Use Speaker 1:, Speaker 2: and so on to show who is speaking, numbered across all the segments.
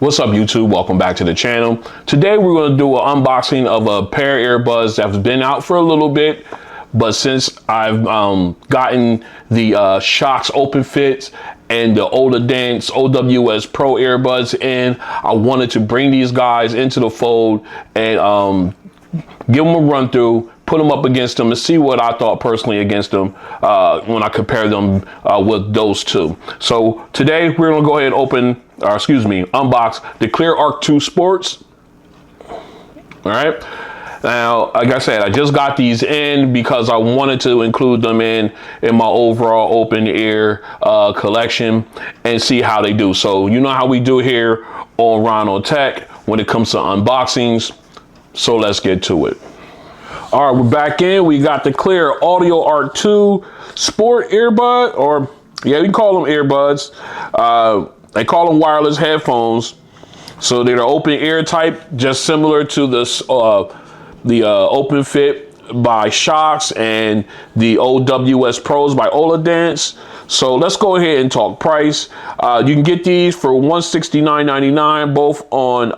Speaker 1: What's up, YouTube? Welcome back to the channel. Today we're going to do an unboxing of a pair of earbuds that's been out for a little bit, but since I've gotten the Shocks Open Fits and the Dance OWS Pro earbuds in, I wanted to bring these guys into the fold and give them a run through, put them up against them, and see what I thought personally against them when I compare them with those two. So today we're gonna go ahead and unbox the Cleer ARC II Sports. All right. Now, like I said, I just got these in because I wanted to include them in my overall open ear collection and see how they do. So you know how we do here on Rhino Tech when it comes to unboxings. So let's get to it. All right, we're back in. We got the Cleer ARC II Sport earbud, or yeah, we call them earbuds. They call them wireless headphones. So they're the open ear type, just similar to this the Open Fit by Shocks and the OWS Pros by Dance. So let's go ahead and talk price. You can get these for $169.99, both on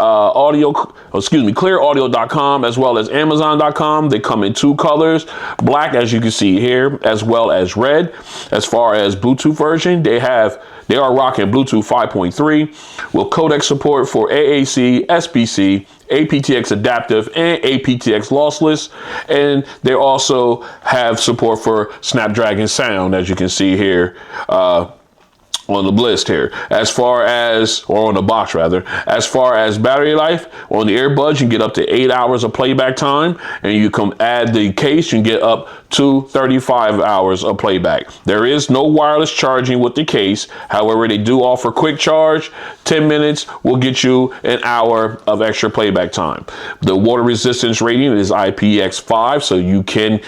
Speaker 1: clearaudio.com as well as amazon.com. They come in two colors, black, as you can see here, as well as red. As far as Bluetooth version, they are rocking Bluetooth 5.3 with codec support for AAC, SBC, aptX adaptive, and aptX lossless, and they also have support for Snapdragon sound, as you can see here on the list here. As far as, or on the box rather, as far as battery life, on the earbuds you can get up to 8 hours of playback time, and you can add the case, you can get up to 35 hours of playback. There is no wireless charging with the case. However, they do offer quick charge. 10 minutes will get you an hour of extra playback time. The water resistance rating is IPX5, so you can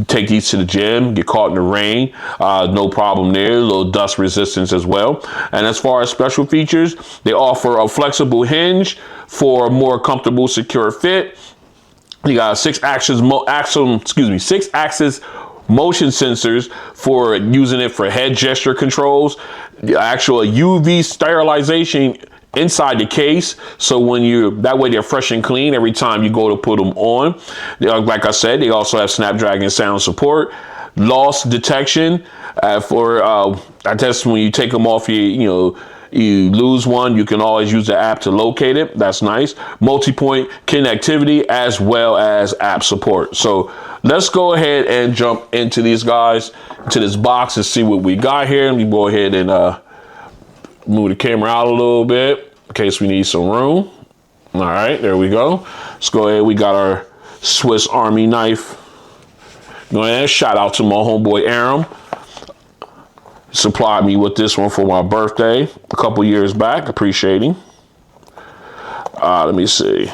Speaker 1: take these to the gym, get caught in the rain, no problem there. A little dust resistance as well. And as far as special features, they offer a flexible hinge for a more comfortable, secure fit. You got six axis motion sensors for using it for head gesture controls. The actual UV sterilization inside the case, so that way they're fresh and clean every time you go to put them on. Like I said, they also have Snapdragon sound support, loss detection I guess when you take them off, you lose one, you can always use the app to locate it. That's nice. Multi-point connectivity as well as app support. So let's go ahead and jump into these guys, to this box, and see what we got here. Let me go ahead and move the camera out a little bit in case we need some room. All right, there we go. Let's go ahead. We got our Swiss Army knife. Go ahead. Shout out to my homeboy Aram. Supplied me with this one for my birthday a couple years back. Appreciate him. Let me see.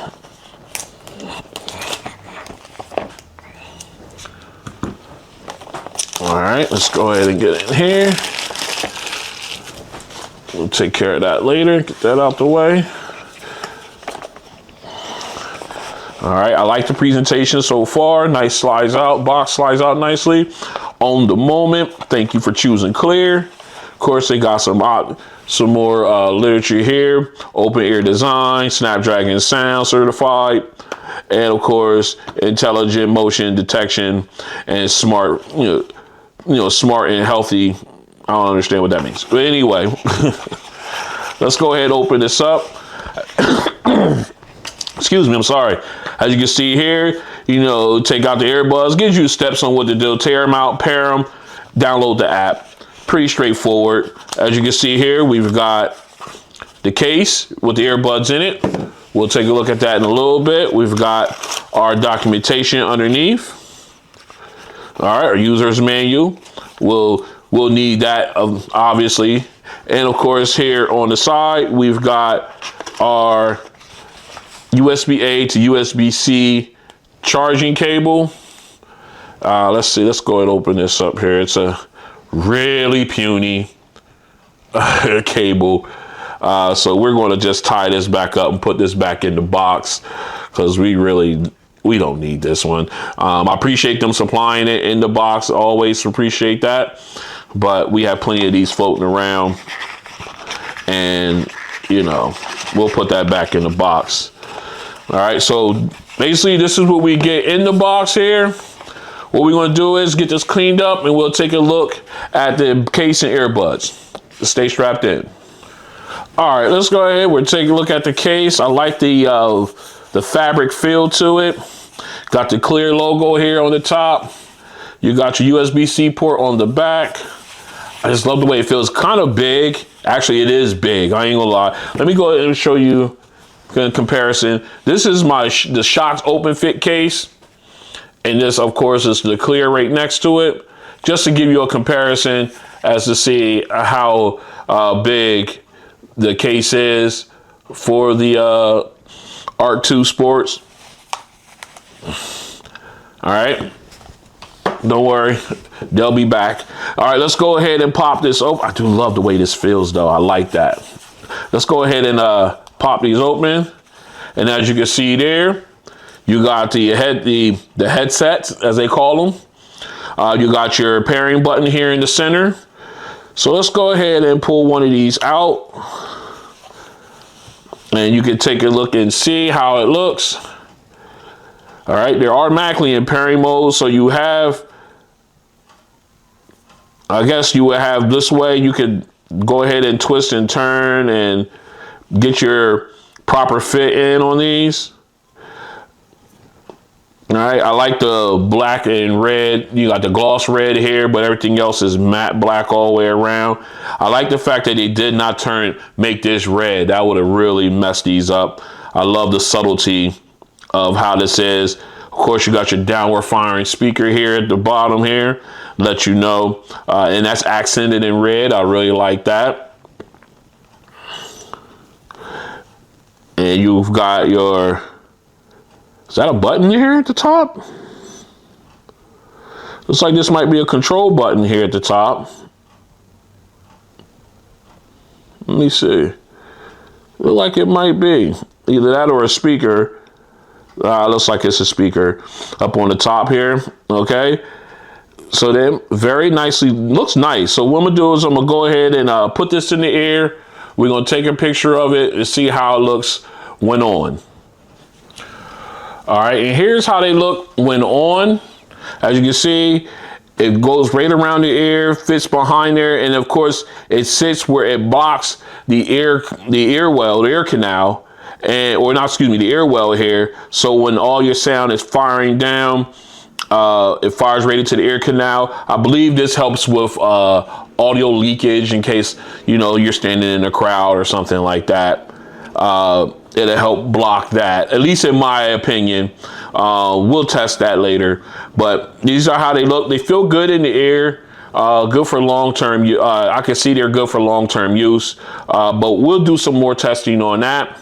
Speaker 1: All right, let's go ahead and get in here. We'll take care of that later. Get that out the way. All right, I like the presentation so far. Nice slides out, box slides out nicely. On the moment, thank you for choosing Cleer. Of course, they got some more literature here. Open ear design, Snapdragon sound certified, and of course, intelligent motion detection and smart, smart and healthy. I don't understand what that means, but anyway, let's go ahead and open this up. Excuse me, I'm sorry. As you can see here, take out the earbuds, gives you steps on what to do. Tear them out, pair them, download the app. Pretty straightforward. As you can see here, we've got the case with the earbuds in it. We'll take a look at that in a little bit. We've got our documentation underneath. All right, our user's manual. We'll need that, obviously. And of course, here on the side, we've got our USB-A to USB-C charging cable. Let's see, let's go ahead and open this up here. It's a really puny cable. So we're going to just tie this back up and put this back in the box because we don't need this one. I appreciate them supplying it in the box. Always appreciate that. But we have plenty of these floating around. And you know, we'll put that back in the box. All right, so basically this is what we get in the box here. What we're gonna do is get this cleaned up and we'll take a look at the case and earbuds. Stay strapped in. All right, let's go ahead. We're taking a look at the case. I like the fabric feel to it. Got the Cleer logo here on the top. You got your USB-C port on the back. I just love the way it feels. Kind of big. Actually, it is big. I ain't gonna lie. Let me go ahead and show you in comparison. This is the Shocks open fit case. And this, of course, is the Cleer right next to it. Just to give you a comparison as to see how big the case is for the ARC II Sports. All right. Don't worry, they'll be back. All right, let's go ahead and pop this open. I do love the way this feels, though. I like that. Let's go ahead and pop these open. And as you can see there, you got the headsets, as they call them. You got your pairing button here in the center. So let's go ahead and pull one of these out. And you can take a look and see how it looks. All right, they're automatically in pairing mode. So you have, I guess you would have this way. You could go ahead and twist and turn and get your proper fit in on these. All right, I like the black and red. You got the gloss red here, but everything else is matte black all the way around. I like the fact that they did not make this red. That would have really messed these up. I love the subtlety of how this is. Of course, you got your downward firing speaker here at the bottom here, let you know, and that's accented in red. I really like that. And you've got your, is that a button here at the top? Looks like this might be a control button here at the top. Let me see. Look like it might be either that or a speaker. Looks like it's a speaker up on the top here. Okay. So then very nicely, looks nice. So what I'm gonna do is I'm gonna go ahead and put this in the ear. We're gonna take a picture of it and see how it looks when on. All right, and here's how they look when on. As you can see, it goes right around the ear, fits behind there, and of course, it sits where it blocks the ear well, the ear canal, the ear well here. So when all your sound is firing down, it fires right into the ear canal. I believe this helps with audio leakage in case, you know, you're standing in a crowd or something like that. It'll help block that, at least in my opinion. We'll test that later, but these are how they look. They feel good in the ear, good for long-term. I can see they're good for long-term use, but we'll do some more testing on that.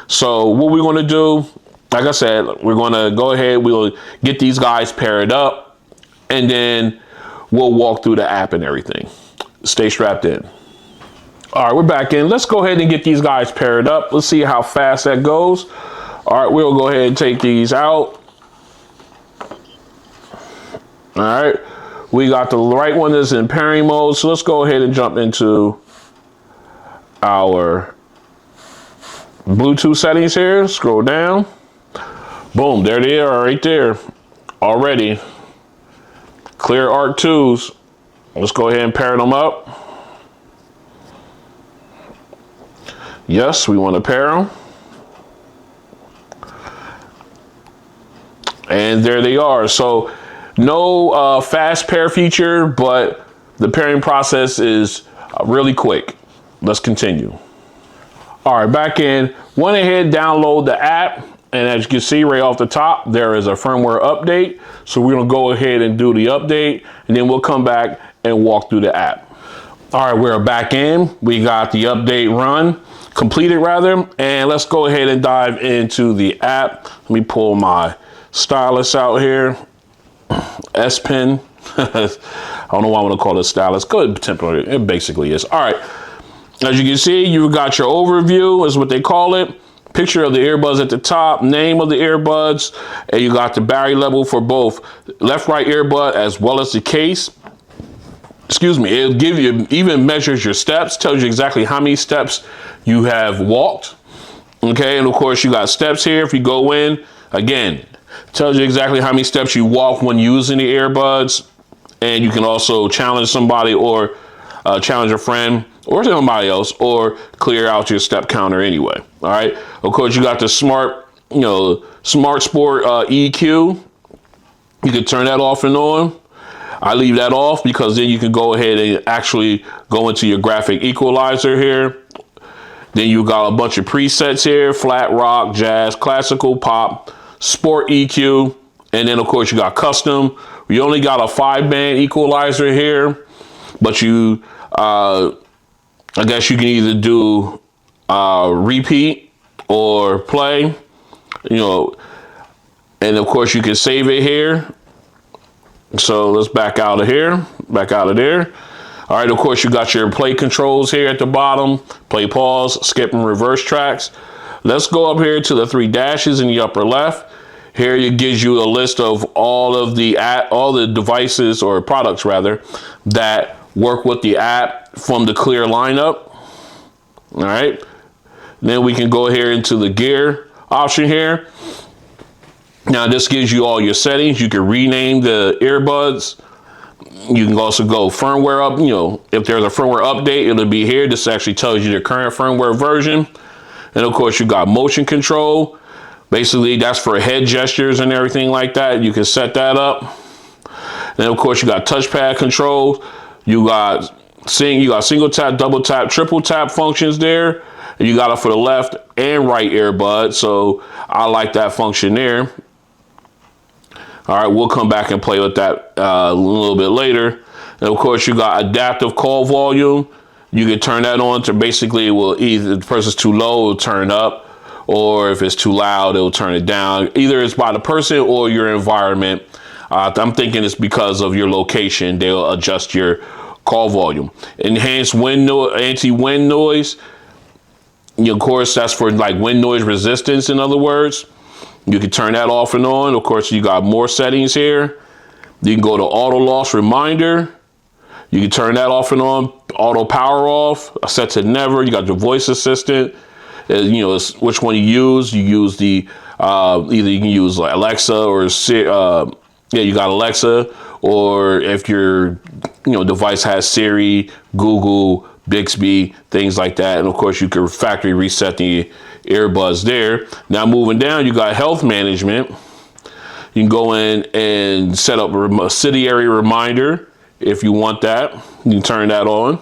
Speaker 1: So what we're gonna do, like I said, we're gonna go ahead, we'll get these guys paired up, and then we'll walk through the app and everything. Stay strapped in. All right, we're back in. Let's go ahead and get these guys paired up. Let's see how fast that goes. All right, we'll go ahead and take these out. All right, we got the right one that's in pairing mode. So let's go ahead and jump into our Bluetooth settings here. Scroll down. Boom, there they are right there already. Cleer ARC IIs. Let's go ahead and pair them up. Yes, we want to pair them. And there they are. So no fast pair feature, but the pairing process is really quick. Let's continue. All right, back in. Went ahead, download the app. And as you can see right off the top, there is a firmware update. So we're gonna go ahead and do the update, and then we'll come back and walk through the app. All right, we're back in. We got the update completed rather, and let's go ahead and dive into the app. Let me pull my stylus out here. S Pen. I don't know why I want to call it stylus. Good temporary. It basically is. All right. As you can see, you've got your overview, is what they call it. Picture of the earbuds at the top, name of the earbuds, and you got the battery level for both left-right earbud as well as the case. excuse me, it'll give you, even measures your steps, tells you exactly how many steps you have walked. Okay, and of course you got steps here. If you go in, again, tells you exactly how many steps you walk when using the earbuds. And you can also challenge somebody, or challenge a friend or somebody else, or clear out your step counter anyway. All right, of course you got the smart sport EQ. You can turn that off and on. I leave that off because then you can go ahead and actually go into your graphic equalizer here. Then you got a bunch of presets here: flat, rock, jazz, classical, pop, sport EQ. And then of course you got custom. You only got a 5-band equalizer here, but you, I guess you can either do repeat or play, and of course you can save it here. So let's back out of here, back out of there. All right, of course you got your play controls here at the bottom: play, pause, skip, and reverse tracks. Let's go up here to the 3 dashes in the upper left. Here it gives you a list of all the devices, or products rather, that work with the app from the Cleer lineup. All right, then we can go here into the gear option here. Now this gives you all your settings. You can rename the earbuds. You can also go firmware up. If there's a firmware update, it'll be here. This actually tells you the current firmware version. And of course you got motion control. Basically that's for head gestures and everything like that. You can set that up. Then of course you got touchpad control. You got single tap, double tap, triple tap functions there. And you got it for the left and right earbud. So I like that function there. All right, we'll come back and play with that a little bit later. And of course you got adaptive call volume. You can turn that on to basically, it will either, if the person's too low, it'll turn up, or if it's too loud, it'll turn it down. Either it's by the person or your environment. I'm thinking it's because of your location. They'll adjust your call volume. Enhanced anti-wind noise. Of course, that's for like wind noise resistance, in other words. You can turn that off and on. Of course, you got more settings here. You can go to auto loss reminder. You can turn that off and on. Auto power off, set to never. You got your voice assistant. It's which one you use. You use the either you can use like Alexa or you got Alexa, or if your device has Siri, Google, Bixby, things like that. And of course you can factory reset the earbuds there. Now moving down, you got health management. You can go in and set up a subsidiary reminder if you want that. You can turn that on.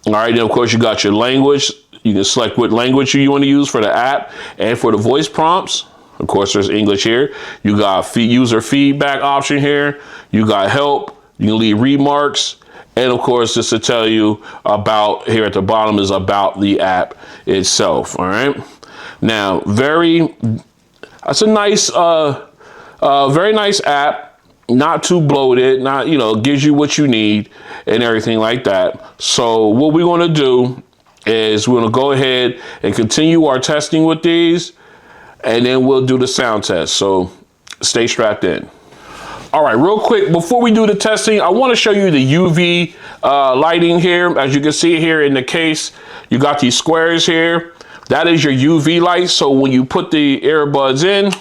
Speaker 1: All right, then of course you got your language. You can select what language you want to use for the app and for the voice prompts. Of course, there's English here. You got user feedback option here. You got help. You can leave remarks. And of course, just to tell you about, here at the bottom is about the app itself. All right. Now, that's a nice, very nice app. Not too bloated. Not, gives you what you need and everything like that. So what we're going to do is we're going to go ahead and continue our testing with these, and then we'll do the sound test. So stay strapped in. All right, real quick, before we do the testing, I want to show you the UV lighting here. As you can see here in the case, you got these squares here. That is your UV light. So when you put the earbuds in,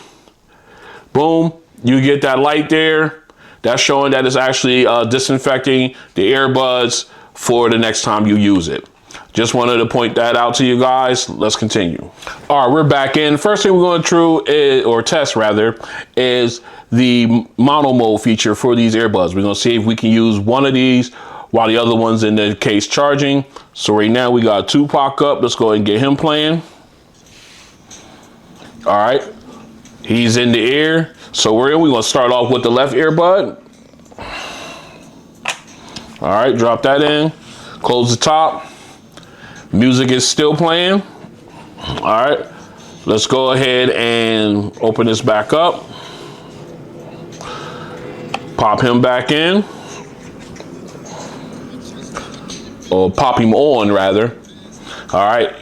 Speaker 1: boom, you get that light there. That's showing that it's actually disinfecting the earbuds for the next time you use it. Just wanted to point that out to you guys. Let's continue. All right, we're back in. First thing we're going to test is the mono mode feature for these earbuds. We're going to see if we can use one of these while the other one's in the case charging. So right now we got Tupac up. Let's go ahead and get him playing. All right, he's in the ear. So we're going to start off with the left earbud. All right, drop that in. Close the top. Music is still playing. All right, let's go ahead and open this back up. Pop him back in. Or pop him on, rather. All right.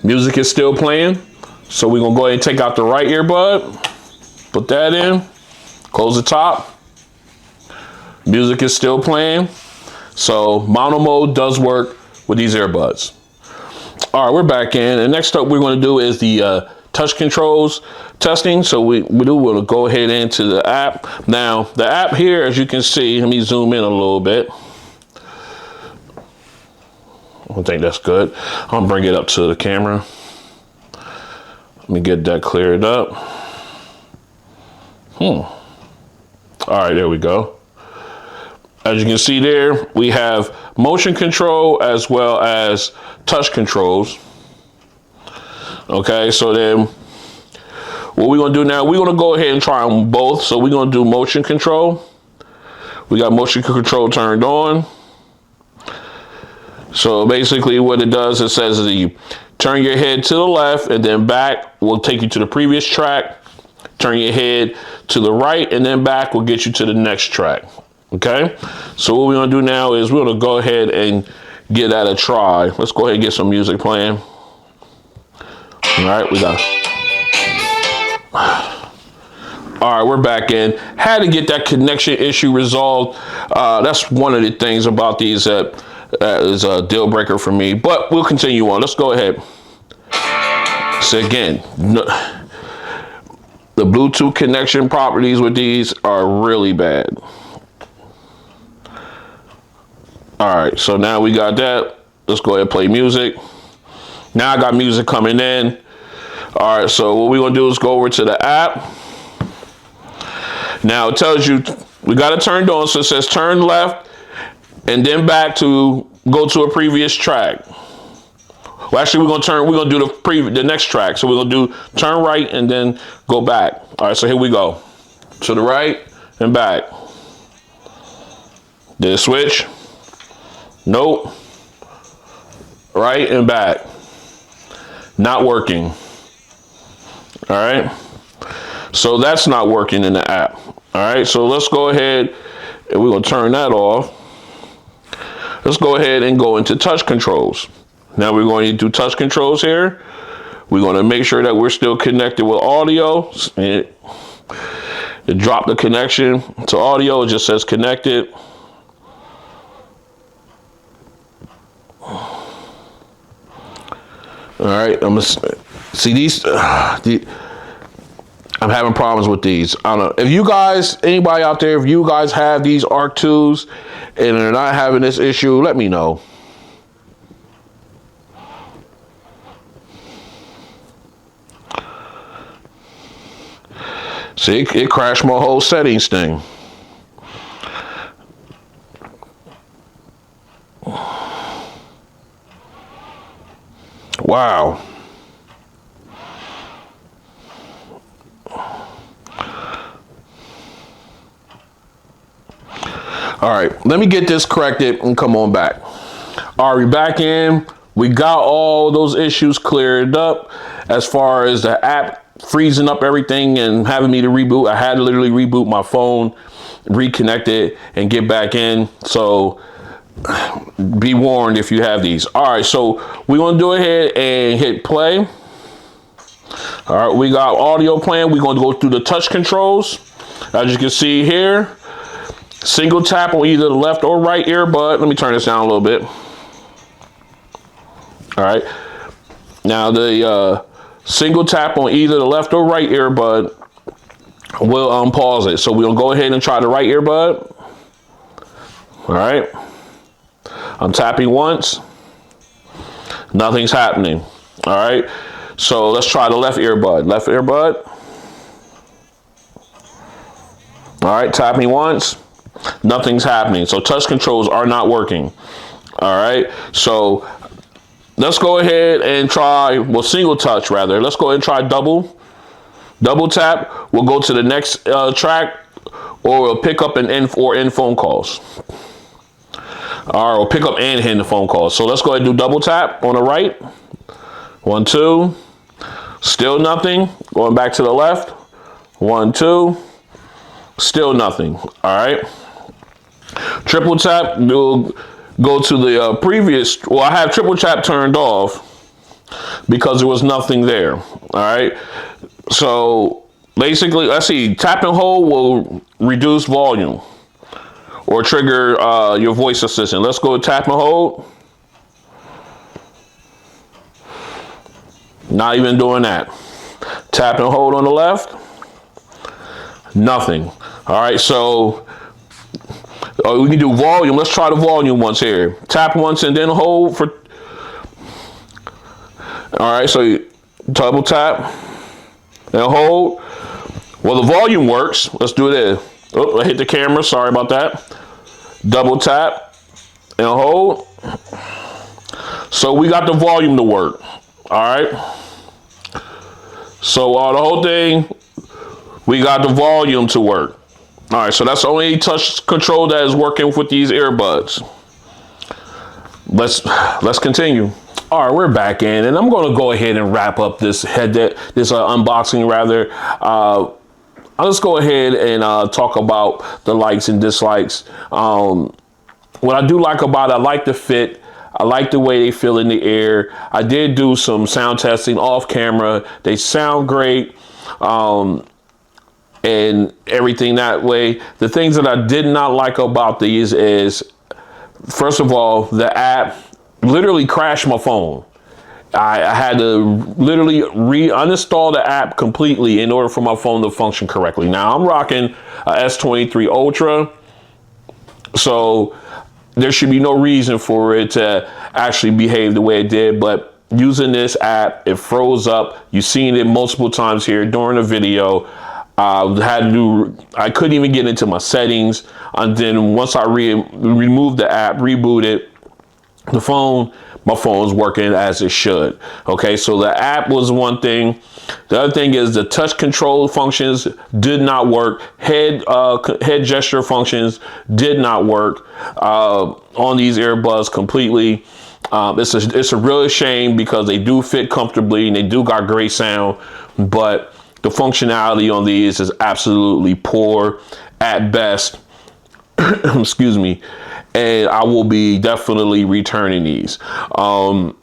Speaker 1: Music is still playing. So we're going to go ahead and take out the right earbud. Put that in. Close the top. Music is still playing. So mono mode does work with these earbuds. All right, we're back in. And next up we're going to do is the touch controls testing. So we will go ahead into the app. Now the app here, as you can see, let me zoom in a little bit. I think that's good. I'm gonna bring it up to the camera. Let me get that cleared up. All right, there we go. As you can see there, we have motion control as well as touch controls. Okay, so then what we're gonna do now, we're gonna go ahead and try them both. So we're gonna do motion control. We got motion control turned on. So basically what it does, it says that you turn your head to the left and then back will take you to the previous track. Turn your head to the right and then back will get you to the next track. Okay, so what we're gonna do now is we're gonna go ahead and give that a try. Let's go ahead and get some music playing. All right, we got. All right, we're back in. Had to get that connection issue resolved. That's one of the things about these that is a deal breaker for me, but we'll continue on. Let's go ahead. So again, the Bluetooth connection properties with these are really bad. All right, so now we got that. Let's go ahead and play music. Now I got music coming in. All right, so what we're gonna do is go over to the app. Now it tells you we got it turned on, so it says turn left and then back to go to a previous track. Well, actually, we're gonna do the next track. So we're gonna do turn right and then go back. All right, so here we go. To the right and back. Did it switch? Nope. Right and back. Not working. All right. So that's not working in the app. All right, so let's go ahead and we're gonna turn that off. Let's go ahead and go into touch controls. Now we're going to do touch controls here. We're going to make sure that we're still connected with audio. It dropped the connection to audio. It just says connected. All right, I'm gonna see these. I'm having problems with these. I don't know if you guys, anybody out there, if you guys have these ARC IIs and they're not having this issue, let me know. See, it crashed my whole settings thing. Wow. All right, let me get this corrected and come on back. All right, we're back in. We got all those issues cleared up as far as the app freezing up everything and having me to reboot. I had to literally reboot my phone, reconnect it, and get back in. So be warned if you have these. All right, so we're gonna go ahead and hit play. All right, we got audio playing. We're gonna go through the touch controls. As you can see here, single tap on either the left or right earbud. Let me turn this down a little bit. All right, now the single tap on either the left or right earbud will unpause it. So we'll go ahead and try the right earbud. All right, I'm tapping once, nothing's happening. All right, so let's try the left earbud. Left earbud. All right, tapping once, nothing's happening. So touch controls are not working. All right, so let's go ahead and try, well, single touch rather. Let's go ahead and try double tap. We'll go to the next track, or we'll pick up and end phone calls. All right, we'll pick up and end the phone calls. So let's go ahead and do double tap on the right. 1, 2, still nothing. Going back to the left. 1, 2, still nothing. All right. Triple tap, we'll go to the previous, well, I have triple tap turned off because there was nothing there. All right, so basically, let's see, tap and hold will reduce volume, or trigger your voice assistant. Let's go tap and hold. Not even doing that. Tap and hold on the left. Nothing. All right, so we can do volume. Let's try the volume once here. Tap once and then hold for. All right, so you double tap and hold. Well, the volume works. Let's do this. Oh, I hit the camera. Sorry about that. Double tap and hold. So we got the volume to work. All right. So the whole thing, we got the volume to work. All right. So that's the only touch control that is working with these earbuds. Let's continue. All right, we're back in, and I'm going to go ahead and wrap up this unboxing rather. I'll just go ahead and talk about the likes and dislikes. What I do like about it, I like the fit. I like the way they feel in the ear. I did do some sound testing off camera. They sound great. And everything that way. The things that I did not like about these is, first of all, the app literally crashed my phone. I had to literally uninstall the app completely in order for my phone to function correctly. Now I'm rocking a S23 Ultra, so there should be no reason for it to actually behave the way it did. But using this app, it froze up. You've seen it multiple times here during the video. I couldn't even get into my settings. And then once I removed the app, rebooted the phone, my phone's working as it should. Okay, so the app was one thing. The other thing is the touch control functions did not work. Head gesture functions did not work on these earbuds completely. It's a real shame because they do fit comfortably and they do got great sound, but the functionality on these is absolutely poor at best. Excuse me. And I will be definitely returning these. I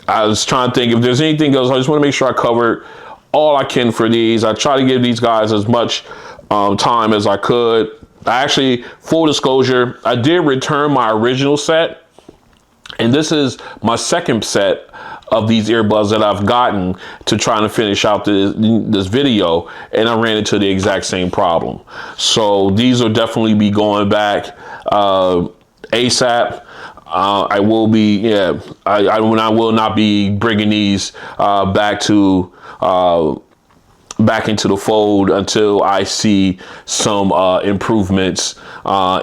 Speaker 1: was trying to think if there's anything else. I just want to make sure I covered all I can for these. I try to give these guys as much time as I could. I actually, full disclosure, I did return my original set. And this is my second set of these earbuds that I've gotten to try to finish out this video, and I ran into the exact same problem. So these will definitely be going back ASAP. I will be, I will not be bringing these back into the fold until I see some improvements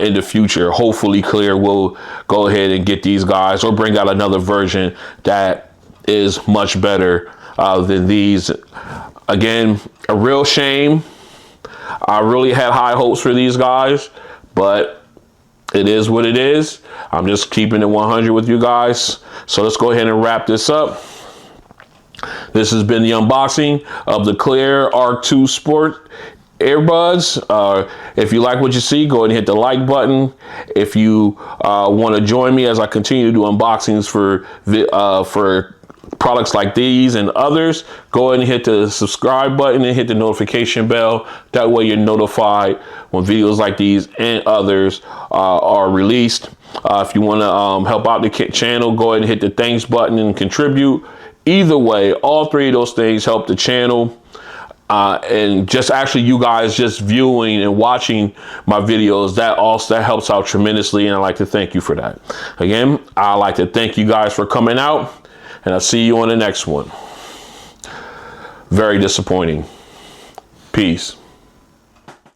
Speaker 1: in the future. Hopefully Cleer will go ahead and get these guys or bring out another version that is much better than these. Again, a real shame. I really had high hopes for these guys, but it is what it is. I'm just keeping it 100 with you guys. So let's go ahead and wrap this up. This has been the unboxing of the Cleer ARC II Sport earbuds. If you like what you see, go ahead and hit the like button. If you want to join me as I continue to do unboxings for products like these and others, go ahead and hit the subscribe button and hit the notification bell. That way you're notified when videos like these and others are released. If you want to help out the channel, go ahead and hit the thanks button and contribute. Either way, all three of those things help the channel. And just actually you guys just viewing and watching my videos, that helps out tremendously, and I'd like to thank you for that. Again, I'd like to thank you guys for coming out, and I'll see you on the next one. Very disappointing. Peace.